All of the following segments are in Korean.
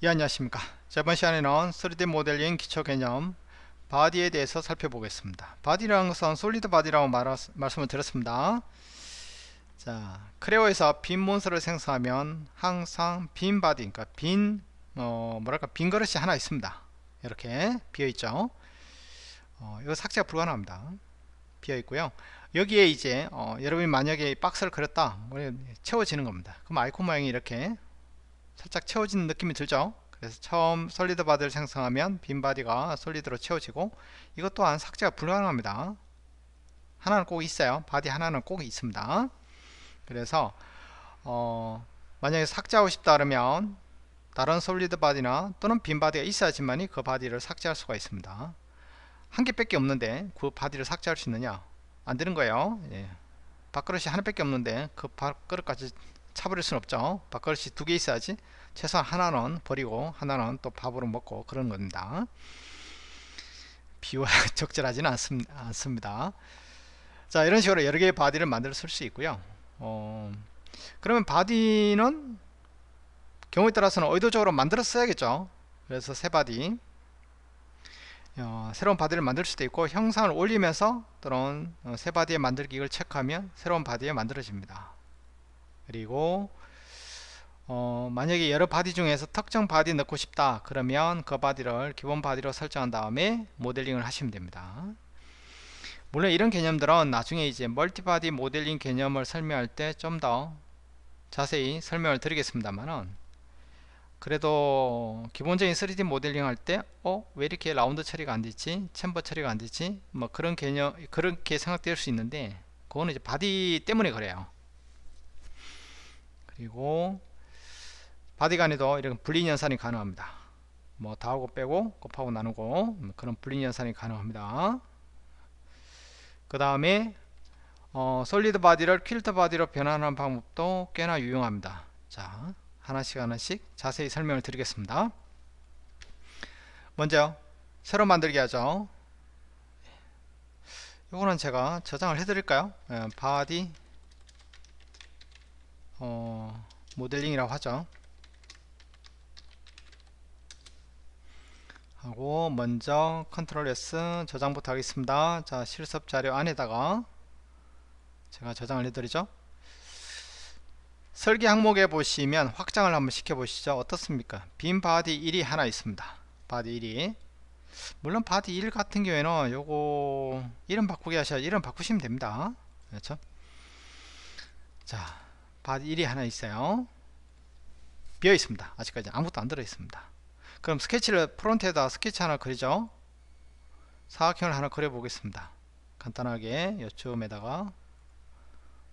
예, 안녕하십니까. 이번 시간에는 3D 모델링 기초 개념 바디에 대해서 살펴보겠습니다. 바디라는 것은 솔리드 바디라고 말씀을 드렸습니다. 자, 크레오에서 빈 몬스터를 생성하면 항상 빈 바디, 그러니까 빈 그릇이 하나 있습니다. 이렇게 비어 있죠. 이거 삭제가 불가능합니다. 비어 있고요. 여기에 이제 여러분이 만약에 박스를 그렸다, 채워지는 겁니다. 그럼 아이콘 모양이 이렇게 살짝 채워지는 느낌이 들죠. 그래서 처음 솔리드 바디를 생성하면 빈 바디가 솔리드로 채워지고, 이것 또한 삭제가 불가능합니다. 하나는 꼭 있어요. 바디 하나는 꼭 있습니다. 그래서 만약에 삭제하고 싶다 그러면 다른 솔리드 바디나 또는 빈 바디가 있어야지만이 그 바디를 삭제할 수가 있습니다. 한 개밖에 없는데 그 바디를 삭제할 수 있느냐? 안 되는 거예요. 예. 밥그릇이 하나밖에 없는데 그 밥그릇까지 차버릴 수는 없죠. 밥그릇이 두 개 있어야지. 최소한 하나는 버리고 하나는 또 밥으로 먹고 그런 겁니다. 비유가 적절하지는 않습니다. 자, 이런 식으로 여러 개의 바디를 만들어 쓸 수 있고요. 그러면 바디는 경우에 따라서는 의도적으로 만들어 써야겠죠. 그래서 새 바디, 새로운 바디를 만들 수도 있고, 형상을 올리면서 또는 새 바디에 만들기를 체크하면 새로운 바디에 만들어집니다. 그리고 만약에 여러 바디 중에서 특정 바디 넣고 싶다 그러면 그 바디를 기본 바디로 설정한 다음에 모델링을 하시면 됩니다. 물론 이런 개념들은 나중에 이제 멀티바디 모델링 개념을 설명할 때 좀 더 자세히 설명을 드리겠습니다만은, 그래도 기본적인 3D 모델링 할 때 왜 이렇게 라운드 처리가 안 되지, 챔버 처리가 안 되지, 뭐 그런 개념, 그렇게 생각될 수 있는데, 그거는 이제 바디 때문에 그래요. 그리고 바디 간에도 이런 분리 연산이 가능합니다. 뭐 더하고 빼고 곱하고 나누고 그런 분리 연산이 가능합니다. 그 다음에 솔리드 바디를 퀼트 바디로 변환하는 방법도 꽤나 유용합니다. 자, 하나씩 자세히 설명을 드리겠습니다. 먼저 새로 만들기 하죠. 이거는 제가 저장을 해 드릴까요? 바디 모델링이라고 하죠. 하고 먼저 컨트롤 S 저장부터 하겠습니다. 자, 실습 자료 안에다가 제가 저장을 해드리죠. 설계 항목에 보시면 확장을 한번 시켜 보시죠. 어떻습니까? 빈 바디 1이 하나 있습니다. 바디 1이, 물론 바디 1 같은 경우에는 요거 이름 바꾸기 하셔야 이름 바꾸시면 됩니다. 그렇죠? 자, 바디 1이 하나 있어요. 비어 있습니다. 아직까지 아무것도 안 들어 있습니다. 그럼 스케치를 프론트에다 스케치 하나 그리죠. 사각형을 하나 그려 보겠습니다. 간단하게 요쯤에다가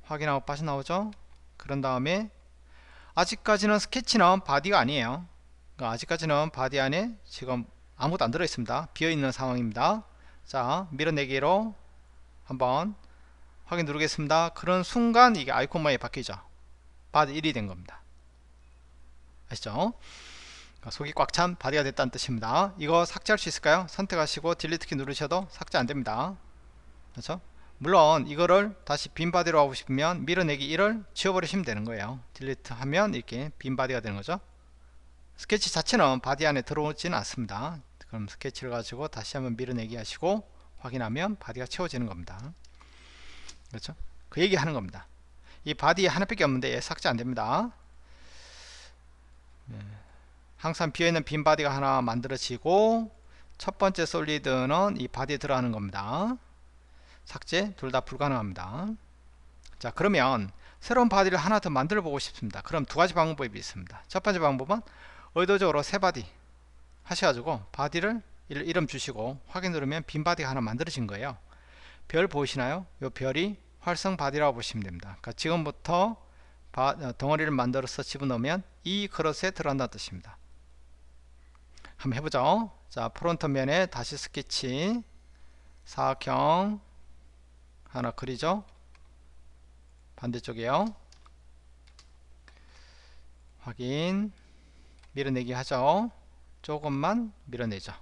확인하고 빠져나오죠. 그런 다음에 아직까지는 스케치는 바디가 아니에요. 그러니까 아직까지는 바디 안에 지금 아무것도 안 들어 있습니다. 비어 있는 상황입니다. 자, 밀어내기로 한번 확인 누르겠습니다. 그런 순간 이게 아이콘 모양이 바뀌죠. 바디 1이 된 겁니다. 아시죠? 속이 꽉 찬 바디가 됐다는 뜻입니다. 이거 삭제할 수 있을까요? 선택하시고 딜리트 키 누르셔도 삭제 안됩니다. 그렇죠? 물론 이거를 다시 빈 바디로 하고 싶으면 밀어내기 1을 지워버리시면 되는 거예요. 딜리트 하면 이렇게 빈 바디가 되는 거죠. 스케치 자체는 바디 안에 들어오지는 않습니다. 그럼 스케치를 가지고 다시 한번 밀어내기 하시고 확인하면 바디가 채워지는 겁니다. 그렇죠? 그 얘기 하는 겁니다. 이 바디 하나밖에 없는데 삭제 안됩니다. 항상 비어있는 빈 바디가 하나 만들어지고, 첫 번째 솔리드는 이 바디에 들어가는 겁니다. 삭제 둘 다 불가능합니다. 자, 그러면 새로운 바디를 하나 더 만들어 보고 싶습니다. 그럼 두 가지 방법이 있습니다. 첫 번째 방법은 의도적으로 새 바디 하셔가지고 바디를 이름 주시고 확인 누르면 빈 바디가 하나 만들어진 거예요. 별 보이시나요? 이 별이 활성 바디라고 보시면 됩니다. 그러니까 지금부터 덩어리를 만들어서 집어넣으면 이 그릇에 들어간다는 뜻입니다. 한번 해보죠. 자, 프론트 면에 다시 스케치 사각형 하나 그리죠. 반대쪽이에요. 확인, 밀어내기 하죠. 조금만 밀어내죠.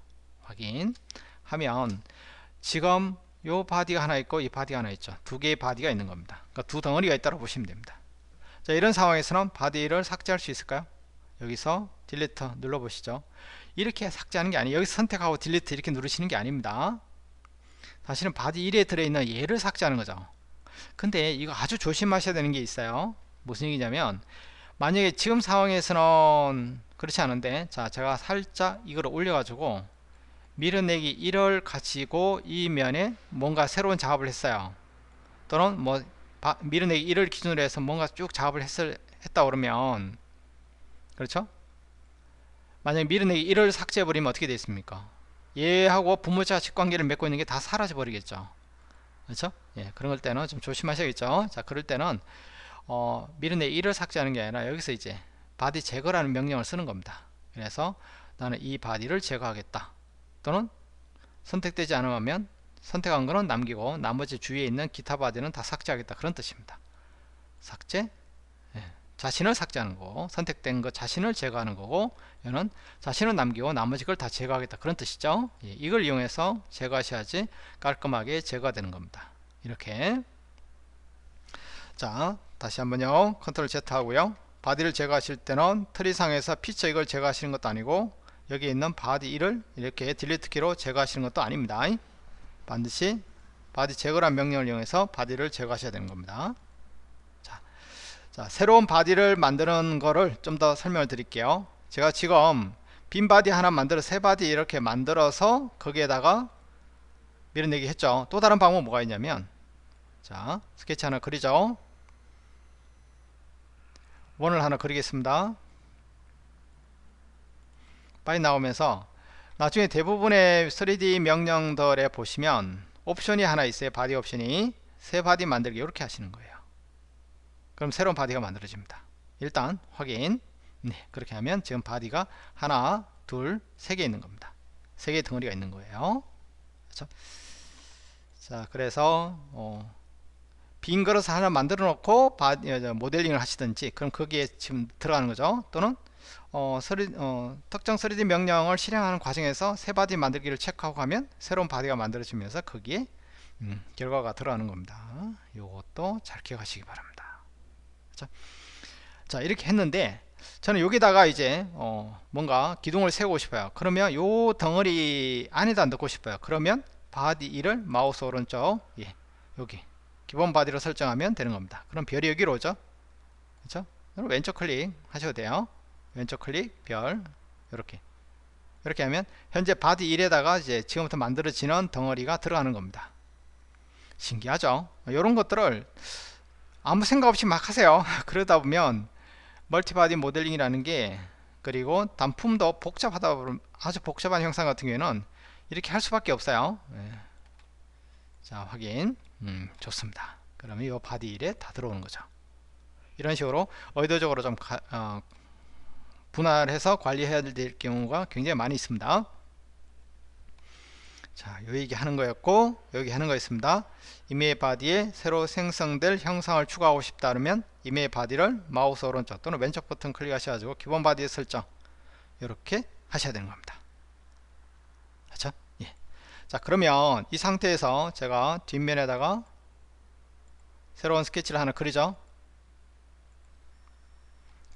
확인 하면 지금 요 바디가 하나 있고 이 바디가 하나 있죠. 두 개의 바디가 있는 겁니다. 그러니까 두 덩어리가 있다고 보시면 됩니다. 자, 이런 상황에서는 바디를 삭제할 수 있을까요? 여기서 딜리트 눌러보시죠. 이렇게 삭제하는 게 아니에요. 여기서 선택하고 딜리트 이렇게 누르시는 게 아닙니다. 사실은 바디 1에 들어있는 얘를 삭제하는 거죠. 근데 이거 아주 조심하셔야 되는 게 있어요. 무슨 얘기냐면 만약에 지금 상황에서는 그렇지 않은데, 자 제가 살짝 이걸 올려가지고 밀어내기 1을 가지고 이 면에 뭔가 새로운 작업을 했어요. 또는 뭐 밀어내기 1을 기준으로 해서 뭔가 쭉 작업을 했다 그러면, 그렇죠? 만약에 밀어내기 1을 삭제해버리면 어떻게 되겠습니까? 얘하고 부모자 직관계를 맺고 있는 게 다 사라져 버리겠죠. 그렇죠? 예, 그런 걸 때는 좀 조심하셔야겠죠. 자, 그럴 때는 밀어내기 1을 삭제하는 게 아니라 여기서 이제 바디 제거라는 명령을 쓰는 겁니다. 그래서 나는 이 바디를 제거하겠다. 또는 선택되지 않으면 선택한 거는 남기고 나머지 주위에 있는 기타 바디는 다 삭제하겠다, 그런 뜻입니다. 삭제, 예, 자신을 삭제하는 거고 선택된 것 자신을 제거하는 거고, 이는 자신을 남기고 나머지 걸 다 제거하겠다, 그런 뜻이죠. 예, 이걸 이용해서 제거하셔야지 깔끔하게 제거가 되는 겁니다. 이렇게. 자, 다시 한번요. 컨트롤 Z 하고요. 바디를 제거하실 때는 트리상에서 피처 이걸 제거하시는 것도 아니고 여기 있는 바디 1을 이렇게 딜리트 키로 제거하시는 것도 아닙니다. 반드시 바디 제거란 명령을 이용해서 바디를 제거하셔야 되는 겁니다. 자, 새로운 바디를 만드는 거를 좀 더 설명을 드릴게요. 제가 지금 빈 바디 하나 만들어 새 바디 이렇게 만들어서 거기에다가 밀어내기 했죠. 또 다른 방법 뭐가 있냐면, 자 스케치 하나 그리죠. 원을 하나 그리겠습니다. 빨리 나오면서 나중에 대부분의 3D 명령들에 보시면 옵션이 하나 있어요. 바디 옵션이. 새 바디 만들기 이렇게 하시는 거예요. 그럼 새로운 바디가 만들어집니다. 일단 확인. 네, 그렇게 하면 지금 바디가 하나, 둘, 세 개 있는 겁니다. 세 개의 덩어리가 있는 거예요. 그렇죠? 자, 그래서 빈 그릇을 하나 만들어 놓고 모델링을 하시든지, 그럼 거기에 지금 들어가는 거죠. 또는 특정 3D 명령을 실행하는 과정에서 새 바디 만들기를 체크하고 가면 새로운 바디가 만들어지면서 거기에 결과가 들어가는 겁니다. 요것도 잘 기억하시기 바랍니다. 그렇죠? 자, 이렇게 했는데 저는 여기다가 이제 뭔가 기둥을 세우고 싶어요. 그러면 요 덩어리 안에다 넣고 싶어요. 그러면 바디 1을 마우스 오른쪽, 예, 여기 기본 바디로 설정하면 되는 겁니다. 그럼 별이 여기로 오죠. 그렇죠? 그럼 왼쪽 클릭 하셔도 돼요. 왼쪽 클릭, 별, 이렇게 하면 현재 바디 1에다가 이제 지금부터 만들어지는 덩어리가 들어가는 겁니다. 신기하죠? 이런 것들을 아무 생각 없이 막 하세요. 그러다 보면 멀티바디 모델링이라는 게, 그리고 단품도 복잡하다 보면 아주 복잡한 형상 같은 경우에는 이렇게 할 수밖에 없어요. 예. 자, 확인. 좋습니다. 그러면 이 바디 1에 다 들어오는 거죠. 이런 식으로 의도적으로 좀 분할해서 관리해야 될 경우가 굉장히 많이 있습니다. 자, 요 얘기 하는 거였고, 여기 하는 거 있습니다. 이메일 바디에 새로 생성될 형상을 추가하고 싶다 그러면 이메일 바디를 마우스 오른쪽 또는 왼쪽 버튼 클릭하셔가지고 기본 바디의 설정 이렇게 하셔야 되는 겁니다. 그렇죠? 예. 자, 그러면 이 상태에서 제가 뒷면에다가 새로운 스케치를 하나 그리죠.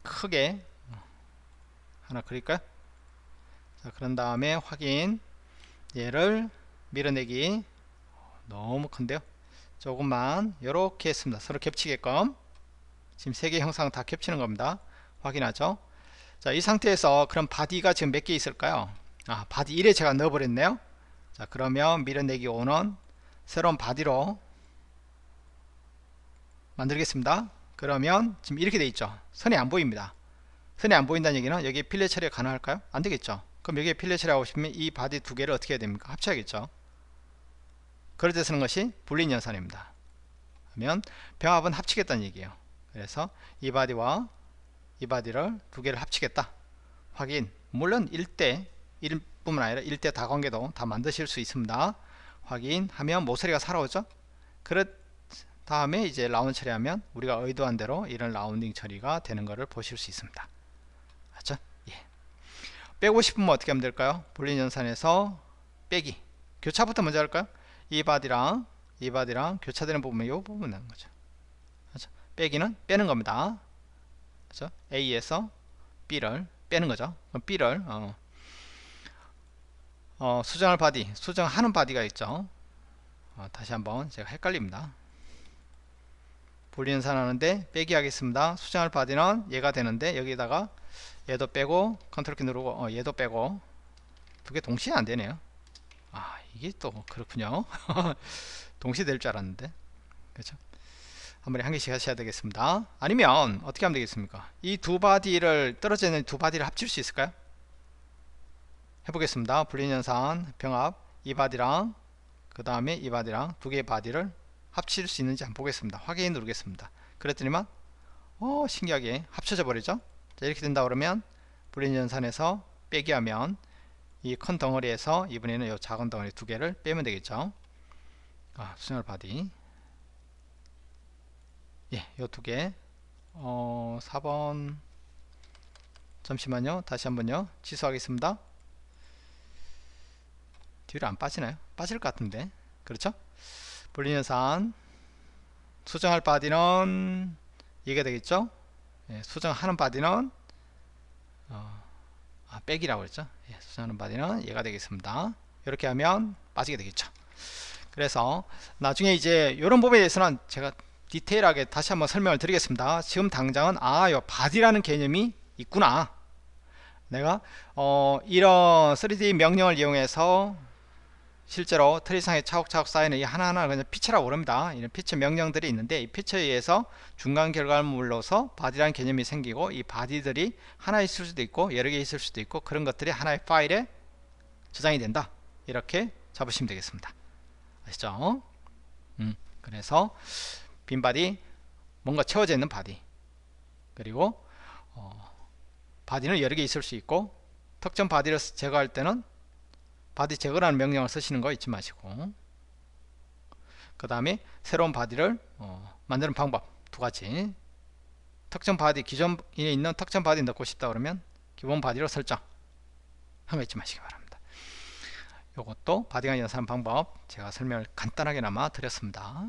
크게 하나 그릴까요? 자, 그런 다음에 확인. 얘를 밀어내기 너무 큰데요. 조금만 이렇게 했습니다. 서로 겹치게끔. 지금 세 개 형상 다 겹치는 겁니다. 확인하죠. 자, 이 상태에서 그럼 바디가 지금 몇 개 있을까요? 바디 1에 제가 넣어버렸네요. 자, 그러면 밀어내기 5는 새로운 바디로 만들겠습니다. 그러면 지금 이렇게 돼 있죠. 선이 안 보입니다. 선이 안 보인다는 얘기는 여기에 필렛 처리가 가능할까요? 안 되겠죠. 그럼 여기에 필렛 처리하고 싶으면 이 바디 두 개를 어떻게 해야 됩니까? 합쳐야겠죠. 그럴 때 쓰는 것이 불린 연산입니다. 그러면 병합은 합치겠다는 얘기예요. 그래서 이 바디와 이 바디를 두 개를 합치겠다. 확인. 물론 1대 1뿐만 아니라 1대 다관계도 다 만드실 수 있습니다. 확인하면 모서리가 살아오죠. 그렇 다음에 이제 라운드 처리하면 우리가 의도한 대로 이런 라운딩 처리가 되는 것을 보실 수 있습니다. 맞죠? 예. 빼고 싶으면 어떻게 하면 될까요? 불린 연산에서 빼기. 교차부터 먼저 할까요? 이 바디랑 교차되는 부분이 이 부분 나는 거죠. 그렇죠? 빼기는 빼는 겁니다. 그렇죠? A에서 B를 빼는 거죠. 그럼 B를 수정할 바디, 수정하는 바디가 있죠. 다시 한번 제가 헷갈립니다. 불리는 산하는데 빼기 하겠습니다. 수정할 바디는 얘가 되는데 여기다가 얘도 빼고 컨트롤 키 누르고 얘도 빼고 두 개 동시에 안 되네요. 이게 또 그렇군요. 동시에 될 줄 알았는데. 그렇죠? 한 번에 한 개씩 하셔야 되겠습니다. 아니면 어떻게 하면 되겠습니까? 이 두 바디를 떨어져 있는 두 바디를 합칠 수 있을까요? 해보겠습니다. 불리연산 병합 이 바디랑 그 다음에 이 바디랑 두 개의 바디를 합칠 수 있는지 한번 보겠습니다. 확인 누르겠습니다. 그랬더니만 신기하게 합쳐져 버리죠. 자, 이렇게 된다 그러면 불리연산에서 빼기 하면 이 큰 덩어리에서 이번에는 이 작은 덩어리 두 개를 빼면 되겠죠. 수정할 바디 요 두 개 4번 잠시만요. 다시 한번요. 취소하겠습니다. 뒤로 안 빠지나요? 빠질 것 같은데. 그렇죠? 불리연산 수정할 바디는 이게 되겠죠. 수정하는 바디는 빼기라고 그랬죠. 수정하는 바디는 얘가 되겠습니다. 이렇게 하면 빠지게 되겠죠. 그래서 나중에 이제 이런 부분에 대해서는 제가 디테일하게 다시 한번 설명을 드리겠습니다. 지금 당장은 요 바디라는 개념이 있구나. 내가 이런 3D 명령을 이용해서 실제로 트리상에 차곡차곡 쌓이는 이 하나하나 그냥 피처라고 그럽니다. 이런 피처 명령들이 있는데 이 피처에 의해서 중간 결과물로서 바디라는 개념이 생기고 이 바디들이 하나 있을 수도 있고 여러 개 있을 수도 있고 그런 것들이 하나의 파일에 저장이 된다. 이렇게 잡으시면 되겠습니다. 아시죠? 그래서 빈 바디, 뭔가 채워져 있는 바디, 그리고 바디는 여러 개 있을 수 있고 특정 바디를 제거할 때는 바디 제거라는 명령을 쓰시는 거 잊지 마시고, 그 다음에 새로운 바디를 만드는 방법 두 가지. 특정 바디, 기존에 있는 특정 바디 넣고 싶다 그러면 기본 바디로 설정 한 거 잊지 마시기 바랍니다. 요것도 바디가 연산하는 방법 제가 설명을 간단하게나마 드렸습니다.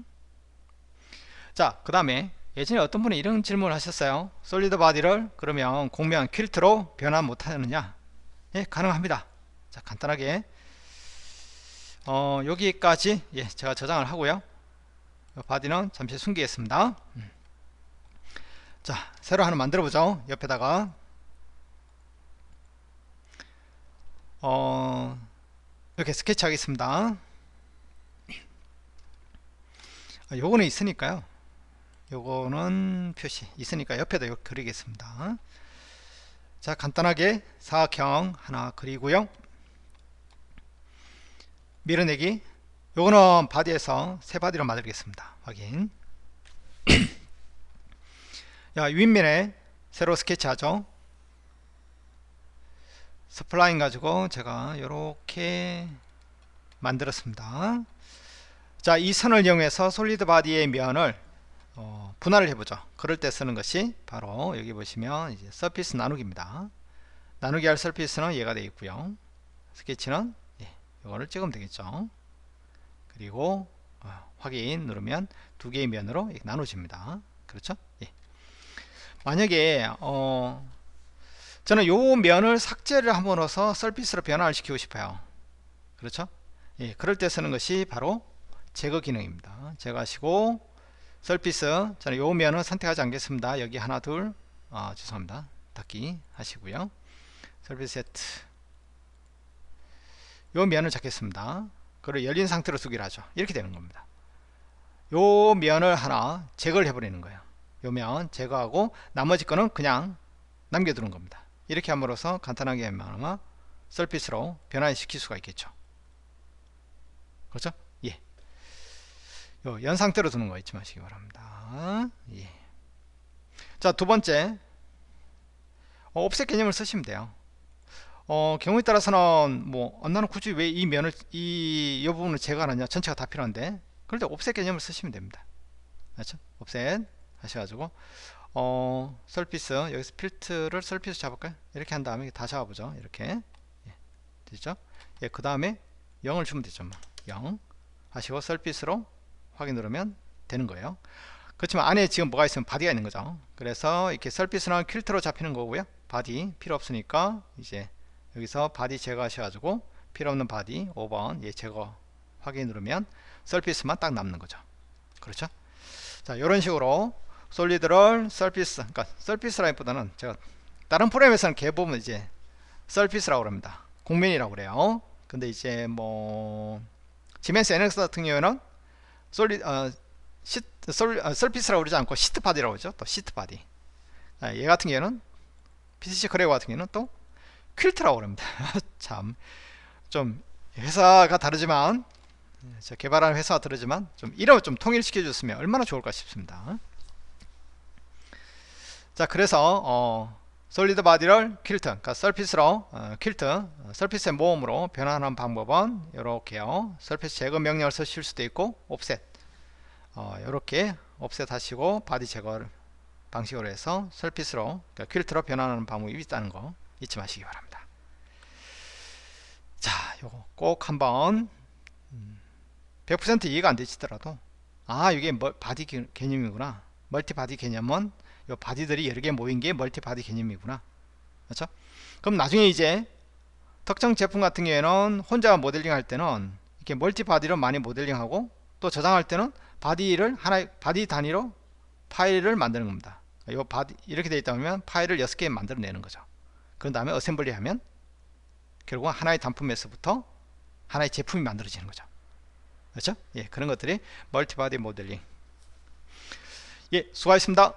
자, 그 다음에 예전에 어떤 분이 이런 질문을 하셨어요. 솔리드 바디를 그러면 공면 퀼트로 변환 못하느냐? 가능합니다. 자, 간단하게 여기까지 제가 저장을 하고요. 바디는 잠시 숨기겠습니다. 자, 새로 하나 만들어 보죠. 옆에다가 이렇게 스케치 하겠습니다. 요거는 있으니까요. 요거는 표시 있으니까 옆에다 이렇게 그리겠습니다. 자, 간단하게 사각형 하나 그리고요. 밀어내기, 요거는 바디에서 새 바디로 만들겠습니다. 확인. 윗면에 새로 스케치 하죠. 스플라인 가지고 제가 이렇게 만들었습니다. 자, 이 선을 이용해서 솔리드 바디의 면을 분할을 해보죠. 그럴 때 쓰는 것이 바로 여기 보시면 이제 서피스 나누기입니다. 나누기 할 서피스는 얘가 되어 있고요. 스케치는 이거를 찍으면 되겠죠. 그리고 확인 누르면 두 개의 면으로 나눠집니다. 그렇죠? 만약에 저는 요 면을 삭제를 함으로써 서피스로 변화를 시키고 싶어요. 그렇죠? 그럴 때 쓰는 것이 바로 제거 기능입니다. 제거하시고 서피스, 저는 요 면은 선택하지 않겠습니다. 여기 하나 둘 죄송합니다. 닫기 하시고요. 서피스 세트, 요 면을 잡겠습니다. 그리고 열린 상태로 두기를 하죠. 이렇게 되는 겁니다. 요 면을 하나 제거를 해버리는 거예요. 요 면 제거하고 나머지 거는 그냥 남겨두는 겁니다. 이렇게 함으로써 간단하게 아마 서피스로 변환시킬 수가 있겠죠. 그렇죠? 요 연 상태로 두는 거 잊지 마시기 바랍니다. 자, 두 번째 옵셋 개념을 쓰시면 돼요. 경우에 따라서는 나는 굳이 왜 이 면을 이 부분을 제거하느냐, 전체가 다 필요한데, 그럴 때 옵셋 개념을 쓰시면 됩니다. 그렇죠? 옵셋 하셔가지고 서피스, 여기서 필트를 서피스 잡을까요? 이렇게 한 다음에 다 잡아보죠. 이렇게 되죠? 그 다음에 0을 주면 되죠. 0 하시고 서피스로 확인 누르면 되는 거예요. 그렇지만 안에 지금 뭐가 있으면 바디가 있는 거죠. 그래서 이렇게 서피스는 퀼트로 잡히는 거고요. 바디 필요 없으니까 이제 여기서 바디 제거하셔가지고 필요 없는 바디 5번 예 제거 확인 누르면 서피스만 딱 남는 거죠. 그렇죠? 자, 이런 식으로 솔리드를 서피스, 그러니까 서피스 라인보다는 제가 다른 프로그램에서는 걔 보면 이제 서피스라고 합니다. 곡면이라고 그래요. 근데 이제 뭐 지멘스 NX 같은 경우에는 서피스라고 그러지 않고 시트 바디라고 그러죠. 또 시트 바디. 얘 같은 경우에는 PCC 크레오 같은 경우는 또 퀼트라고 합니다. 참 좀 회사가 다르지만 개발하는 회사가 다르지만 좀 이름을 좀 통일시켜 줬으면 얼마나 좋을까 싶습니다. 자, 그래서 솔리드 바디를 퀼트, 그러니까 서피스로 퀼트, 서피스의 모음으로 변환하는 방법은 이렇게요. 서피스 제거 명령을 쓰실 수도 있고 옵셋, 이렇게 옵셋 하시고 바디 제거 방식으로 해서 서피스로, 그러니까 퀼트로 변환하는 방법이 있다는 거 잊지 마시기 바랍니다. 자, 요거 꼭 한번 100% 이해가 안 되시더라도 이게 바디 개념이구나. 멀티 바디 개념은 요 바디들이 여러 개 모인 게 멀티 바디 개념이구나. 그렇죠? 그럼 나중에 이제 특정 제품 같은 경우에는 혼자 모델링 할 때는 이렇게 멀티 바디로 많이 모델링하고 또 저장할 때는 바디를 하나의 바디 단위로 파일을 만드는 겁니다. 요 바디 이렇게 되어 있다 보면 파일을 6개 만들어 내는 거죠. 그런 다음에 어셈블리 하면 결국은 하나의 단품에서부터 하나의 제품이 만들어지는 거죠. 그렇죠? 예, 그런 것들이 멀티 바디 모델링. 예, 수고하셨습니다.